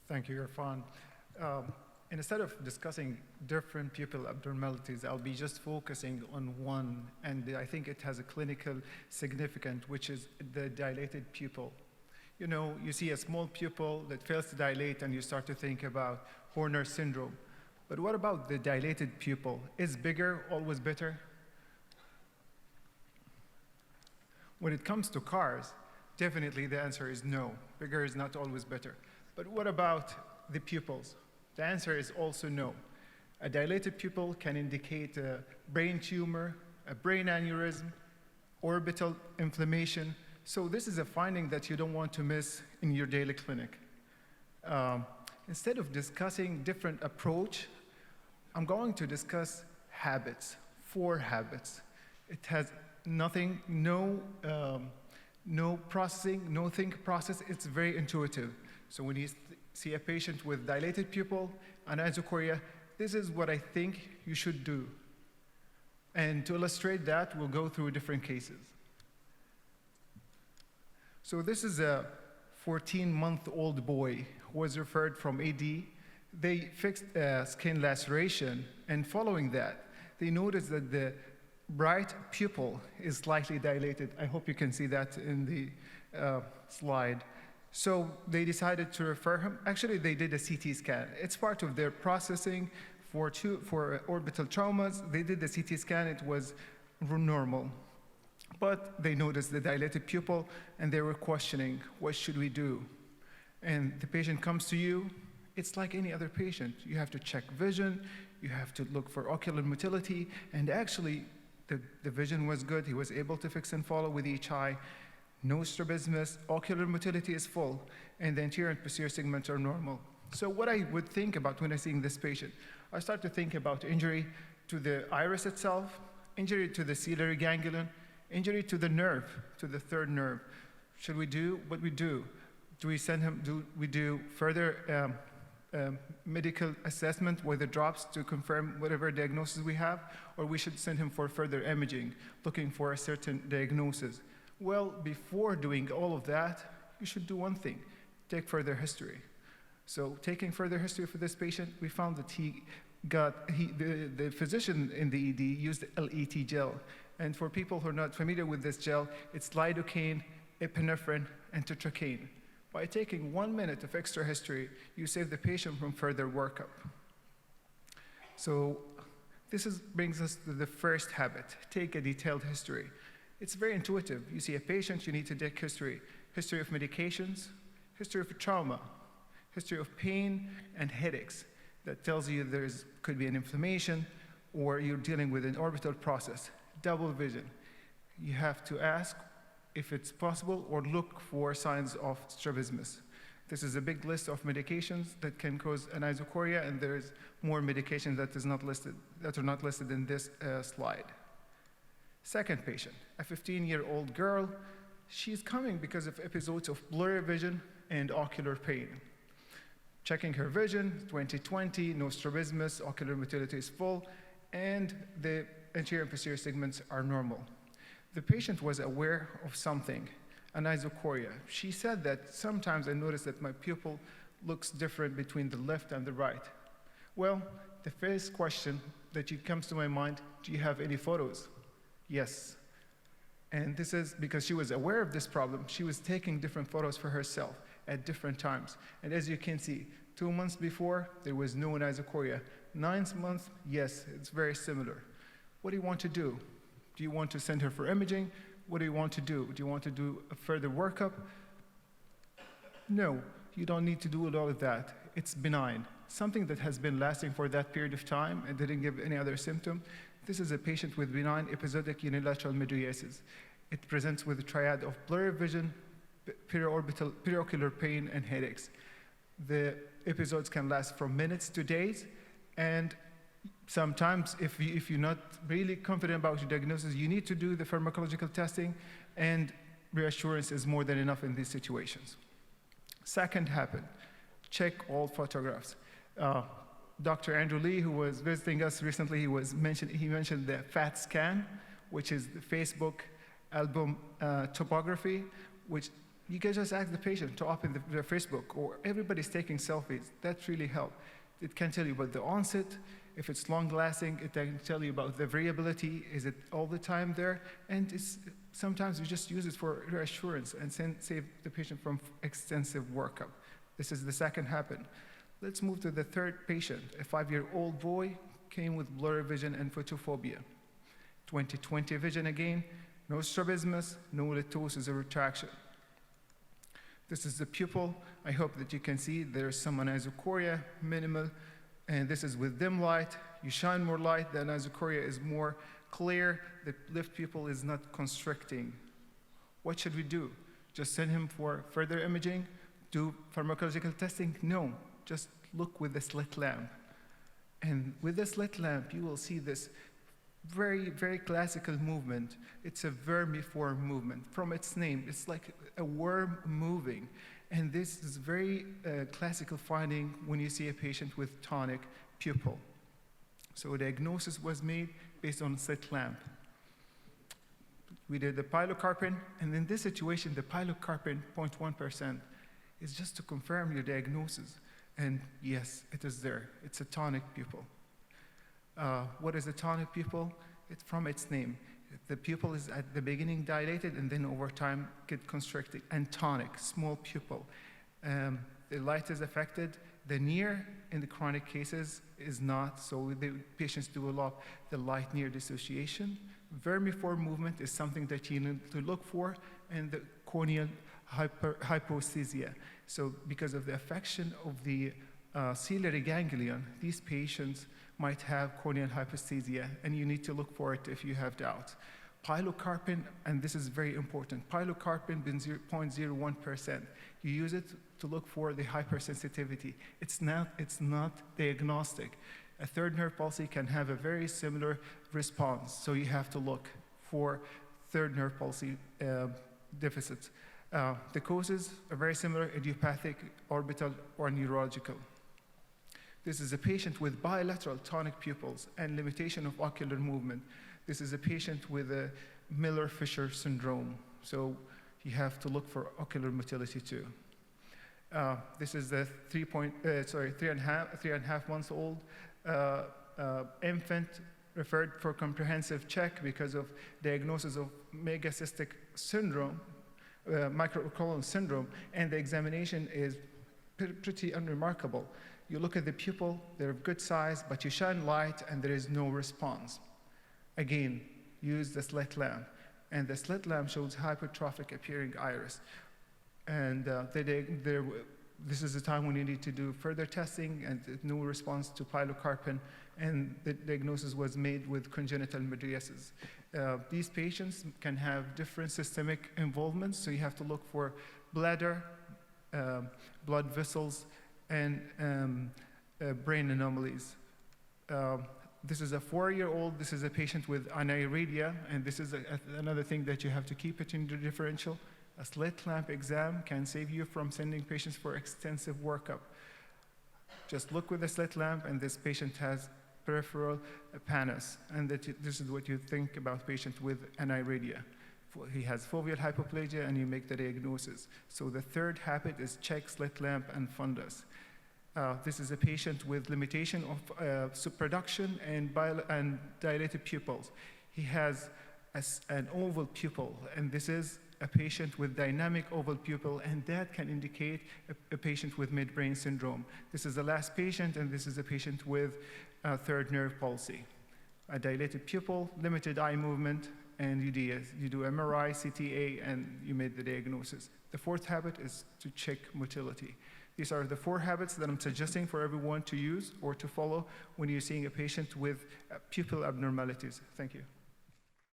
Thank you, Irfan. Um, and instead of discussing different pupil abnormalities, I'll be just focusing on one, and I think it has a clinical significance, which is the dilated pupil. You know, you see a small pupil that fails to dilate, and you start to think about Horner syndrome. But what about the dilated pupil? Is bigger always better? When it comes to cars, definitely the answer is no. Bigger is not always better. But what about the pupils? The answer is also no. A dilated pupil can indicate a brain tumor, a brain aneurysm, orbital inflammation. So this is a finding that you don't want to miss in your daily clinic. Instead of discussing different approach, I'm going to discuss habits, 4 habits. It has nothing, no processing, no think process. It's very intuitive. So when you see a patient with dilated pupil and anisocoria, this is what I think you should do. And to illustrate that, we'll go through different cases. So this is a 14-month-old boy who was referred from AD. They fixed a skin laceration, and following that, they noticed that the right pupil is slightly dilated. I hope you can see that in the slide. So they decided to refer him. Actually, they did a CT scan. It's part of their processing for orbital traumas. They did the CT scan. It was normal. But they noticed the dilated pupil, and they were questioning, what should we do? And the patient comes to you. It's like any other patient. You have to check vision. You have to look for ocular motility. And actually, the vision was good. He was able to fix and follow with each eye. No strabismus, ocular motility is full, and the anterior and posterior segments are normal. So what I would think about when I'm seeing this patient, I start to think about injury to the iris itself, injury to the ciliary ganglion, injury to the nerve, to the third nerve. Should we do what we do? Do we send him, do we do further medical assessment with the drops to confirm whatever diagnosis we have, or we should send him for further imaging, looking for a certain diagnosis? Well, before doing all of that, you should do one thing, take further history. So taking further history for this patient, we found that the physician in the ED used LET gel. And for people who are not familiar with this gel, it's lidocaine, epinephrine, and tetracaine. By taking 1 minute of extra history, you save the patient from further workup. So this brings us to the first habit, take a detailed history. It's very intuitive. You see a patient, you need to take history of medications, history of trauma, history of pain and headaches. That tells you could be an inflammation or you're dealing with an orbital process. Double vision. You have to ask if it's possible or look for signs of strabismus. This is a big list of medications that can cause anisocoria, and there is more medications that are not listed in this slide. Second patient, a 15-year-old girl. She's coming because of episodes of blurry vision and ocular pain. Checking her vision, 20/20, no strabismus, ocular motility is full, and the anterior and posterior segments are normal. The patient was aware of something, anisocoria. She said that sometimes I notice that my pupil looks different between the left and the right. Well, the first question that comes to my mind, do you have any photos? Yes. And this is because she was aware of this problem. She was taking different photos for herself at different times. And as you can see, 2 months before, there was no anisocoria. 9 months, yes, it's very similar. What do you want to do? Do you want to send her for imaging? What do you want to do? Do you want to do a further workup? No, you don't need to do all of that. It's benign. Something that has been lasting for that period of time and didn't give any other symptom. This is a patient with benign episodic unilateral mydriasis. It presents with a triad of blurry vision, periocular pain, and headaches. The episodes can last from minutes to days, and sometimes if you're not really confident about your diagnosis, you need to do the pharmacological testing, and reassurance is more than enough in these situations. Second habit, check all photographs. Dr. Andrew Lee, who was visiting us recently, he mentioned the FAT scan, which is the Facebook album topography, which You can just ask the patient to open their Facebook, or everybody's taking selfies. That really helps. It can tell you about the onset, if it's long-lasting. It can tell you about the variability. Is it all the time there? And sometimes we just use it for reassurance and save the patient from extensive workup. This is the second habit. Let's move to the third patient. A 5-year-old boy came with blurry vision and photophobia. 20/20 vision again, no strabismus, no litosis or retraction. This is the pupil. I hope that you can see there's some anisocoria, minimal, and this is with dim light. You shine more light, the anisocoria is more clear, the left pupil is not constricting. What should we do? Just send him for further imaging? Do pharmacological testing? No, just look with the slit lamp. And with the slit lamp, you will see this very, very classical movement. It's a vermiform movement. From its name, it's like a worm moving. And this is very classical finding when you see a patient with tonic pupil. So a diagnosis was made based on slit lamp. We did the pilocarpine, and in this situation, the pilocarpine 0.1% is just to confirm your diagnosis. And yes, it is there. It's a tonic pupil. What is a tonic pupil? It's from its name. The pupil is at the beginning dilated and then over time get constricted. And tonic, small pupil. The light is affected. The near in the chronic cases is not, so the patients do a lot the light near dissociation. Vermiform movement is something that you need to look for, and the corneal hyposthesia. So because of the affection of the ciliary ganglion, these patients might have corneal hyposthesia, and you need to look for it if you have doubt. Pilocarpine, and this is very important, pilocarpine being 0.01%. You use it to look for the hypersensitivity. It's not diagnostic. A third nerve palsy can have a very similar response, so you have to look for third nerve palsy deficits. The causes are very similar: idiopathic, orbital, or neurological. This is a patient with bilateral tonic pupils and limitation of ocular movement. This is a patient with a Miller-Fisher syndrome, so you have to look for ocular motility too. This is the 3.5 months old infant referred for comprehensive check because of diagnosis of megacystic syndrome, microcolon syndrome, and the examination is pretty unremarkable. You look at the pupil, they're of good size, but you shine light and there is no response. Again, use the slit lamp, and the slit lamp shows hypertrophic appearing iris. And this is the time when you need to do further testing, and no response to pilocarpine, and the diagnosis was made with congenital mydriasis. These patients can have different systemic involvements, so you have to look for bladder, blood vessels, and brain anomalies. This is a 4-year-old. This is a patient with aniridia, and this is another thing that you have to keep it in the differential. A slit lamp exam can save you from sending patients for extensive workup. Just look with a slit lamp, and this patient has peripheral pannus, and this is what you think about patient with aniridia. He has foveal hypoplasia, and you make the diagnosis. So the third habit is check slit lamp and fundus. This is a patient with limitation of subproduction and dilated pupils. He has an oval pupil, and this is a patient with dynamic oval pupil, and that can indicate a patient with midbrain syndrome. This is the last patient, and this is a patient with third nerve palsy. A dilated pupil, limited eye movement, and you do MRI, CTA, and you made the diagnosis. The fourth habit is to check motility. These are the 4 habits that I'm suggesting for everyone to use or to follow when you're seeing a patient with pupil abnormalities. Thank you.